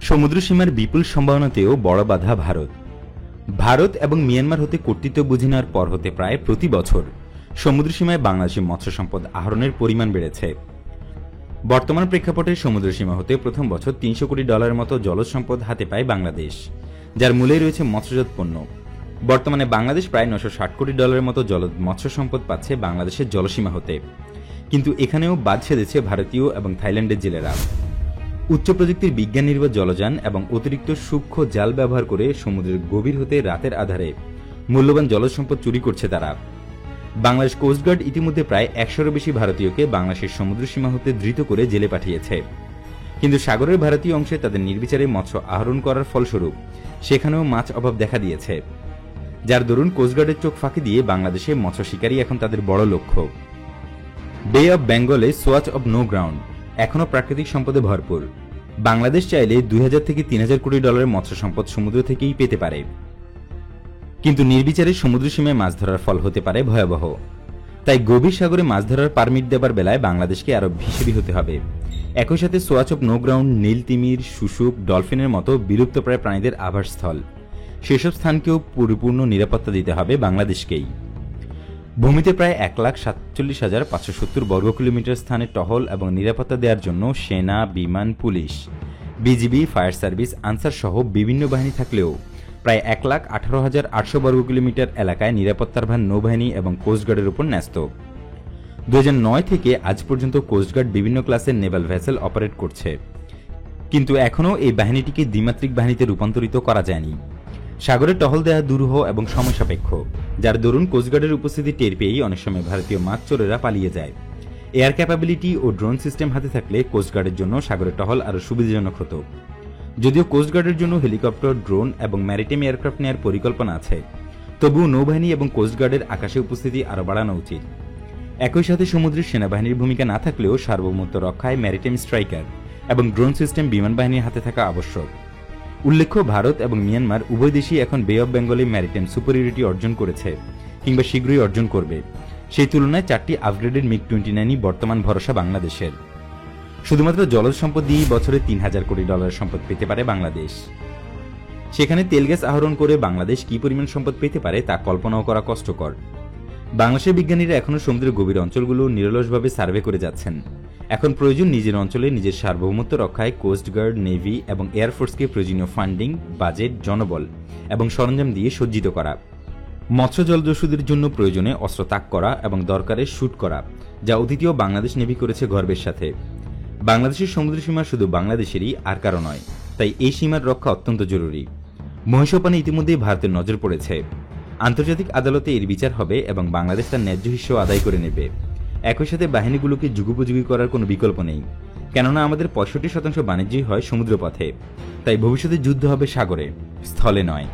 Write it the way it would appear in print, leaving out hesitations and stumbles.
সমুদ্র সীমার বিপুল সম্ভাবনাতেও বড় বাধা ভারত। ভারত এবং মিয়ানমার হতে কর্তৃত্ব বুঝে নেওয়ার পর হতে প্রায় প্রতি বছর সমুদ্র সীমায় বাংলাদেশি মৎস্য সম্পদ আহরণের পরিমাণ বেড়েছে। বর্তমান প্রেক্ষাপটে সমুদ্র সীমা হতে প্রথম বছর $300 কোটি মতো জলজ সম্পদ হাতে পায় বাংলাদেশ, যার মূলে রয়েছে মৎস্যজাত পণ্য। বর্তমানে বাংলাদেশ প্রায় $960 কোটি মতো জলজ মৎস্য সম্পদ পাচ্ছে বাংলাদেশের জলসীমা হতে, কিন্তু এখানেও বাদ সেধেছে ভারতীয় এবং থাইল্যান্ডের জেলেরা। উচ্চ প্রযুক্তির বিজ্ঞান নির্ভর জলযান এবং অতিরিক্ত সূক্ষ্ম জাল ব্যবহার করে সমুদ্রের গভীর হতে রাতের আধারে মূল্যবান জলজ সম্পদ চুরি করছে তারা। বাংলাদেশ কোস্টগার্ড ইতিমধ্যে প্রায় 100-এরও বেশি ভারতীয়কে বাংলাদেশের সমুদ্র সীমা হতে ধৃত করে জেলে পাঠিয়েছে, কিন্তু সাগরের ভারতীয় অংশে তাদের নির্বিচারে মৎস্য আহরণ করার ফলস্বরূপ সেখানেও মাছ অভাব দেখা দিয়েছে, যার দরুন কোস্টগার্ডের চোখ ফাঁকি দিয়ে বাংলাদেশে মৎস্য শিকারী এখন তাদের বড় লক্ষ্য। বে অব বেঙ্গলে সোয়াচ অব নো গ্রাউন্ড এখনও প্রাকৃতিক সম্পদে ভরপুর। বাংলাদেশ চাইলে $2000 থেকে $3000 কোটি মৎস্য সম্পদ সমুদ্র থেকেই পেতে পারে, কিন্তু নির্বিচারে সমুদ্র সীমায় মাছ ধরার ফল হতে পারে ভয়াবহ। তাই গভীর সাগরে মাছ ধরার পারমিট দেবার বেলায় বাংলাদেশকে আরও হিসেবি হতে হবে। একই সাথে সোয়াচ অব নো গ্রাউন্ড নীল তিমির, শুশুক, ডলফিনের মতো বিলুপ্তপ্রায় প্রাণীদের আবাসস্থল, সেসব স্থানকেও পরিপূর্ণ নিরাপত্তা দিতে হবে বাংলাদেশকেই। ভূমিতে প্রায় 1,47,570 বর্গ কিলোমিটার স্থানে টহল এবং নিরাপত্তা দেওয়ার জন্য সেনা, বিমান, police, BGB, fire service, answer সহ বিভিন্ন বাহিনী থাকলেও প্রায় 1,18,800 বর্গ কিলোমিটার এলাকায় নিরাপত্তার ভার নৌবাহিনী এবং কোস্টগার্ডের উপর ন্যস্ত। 2009 থেকে আজ পর্যন্ত কোস্টগার্ড বিভিন্ন ক্লাসের নেভাল ভেসেল অপারেট করছে, কিন্তু এখনও এই বাহিনীটিকে দ্বিমাত্রিক বাহিনীতে রূপান্তরিত করা যায়নি। সাগরে টহল দেওয়া দুরূহ এবং সময় সাপেক্ষ, যার দরুন কোস্টগার্ডের উপস্থিতি টের পেয়েই অনেক সময় ভারতীয় মাছ চোরেরা পালিয়ে যায়। এয়ার ক্যাপাবিলিটি ও ড্রোন সিস্টেম হাতে থাকলে কোস্টগার্ডের জন্য সাগরে টহল আরও সুবিধাজনক হতো। যদিও কোস্টগার্ডের জন্য হেলিকপ্টার, ড্রোন এবং ম্যারিটাইম এয়ারক্রাফট নেওয়ার পরিকল্পনা আছে, তবুও নৌবাহিনী এবং কোস্টগার্ডের আকাশে উপস্থিতি আরও বাড়ানো উচিত। একই সাথে সমুদ্রের সেনাবাহিনীর ভূমিকা না থাকলেও সার্বভৌমত্ব রক্ষায় ম্যারিটাইম স্ট্রাইকার এবং ড্রোন সিস্টেম বিমান বাহিনীর হাতে থাকা আবশ্যক। উল্লেখ্য, ভারত এবং মিয়ানমার উভয় দেশই এখন বে অব বেঙ্গলে ম্যারিটাইম সুপারিয়রিটি অর্জন করেছে কিংবা শীঘ্রই অর্জন করবে। সেই তুলনায় 4টি আপগ্রেডেড MiG-29 বর্তমান ভরসা বাংলাদেশের। শুধুমাত্র জলজ সম্পদ দিয়েই বছরে $3,000 কোটি সম্পদ পেতে পারে বাংলাদেশ। সেখানে তেল গ্যাস আহরণ করে বাংলাদেশ কি পরিমাণ সম্পদ পেতে পারে তা কল্পনাও করা কষ্টকর। বাংলাদেশের বিজ্ঞানীরা এখনও সমুদ্রের গভীর অঞ্চলগুলো নিরলসভাবে সার্ভে করে যাচ্ছেন। এখন প্রয়োজন নিজের অঞ্চলে নিজের সার্বভৌমত্ব রক্ষায় কোস্টগার্ড, নেভি এবং এয়ারফোর্সকে প্রয়োজনীয় ফান্ডিং, বাজেট, জনবল এবং সরঞ্জাম দিয়ে সজ্জিত করা। মৎস্য জলদস্যুদের জন্য প্রয়োজনে অস্ত্র তাক করা এবং দরকারে শুট করা, যা অতীতেও বাংলাদেশ নেভি করেছে গর্বের সাথে। বাংলাদেশের সমুদ্র সীমা শুধু বাংলাদেশেরই, আর কারো নয়, তাই এই সীমার রক্ষা অত্যন্ত জরুরি। মহিষপানে ইতিমধ্যেই ভারতের নজর পড়েছে। আন্তর্জাতিক আদালতে এর বিচার হবে এবং বাংলাদেশ তার ন্যায্য হিস্য আদায় করে নেবে। একই সাথে বাহিনীগুলোকে যুগোপযোগী করার কোনো বিকল্প নেই, কেননা আমাদের 65% বাণিজ্যই হয় সমুদ্রপথে। তাই ভবিষ্যতে যুদ্ধ হবে সাগরে, স্থলে নয়।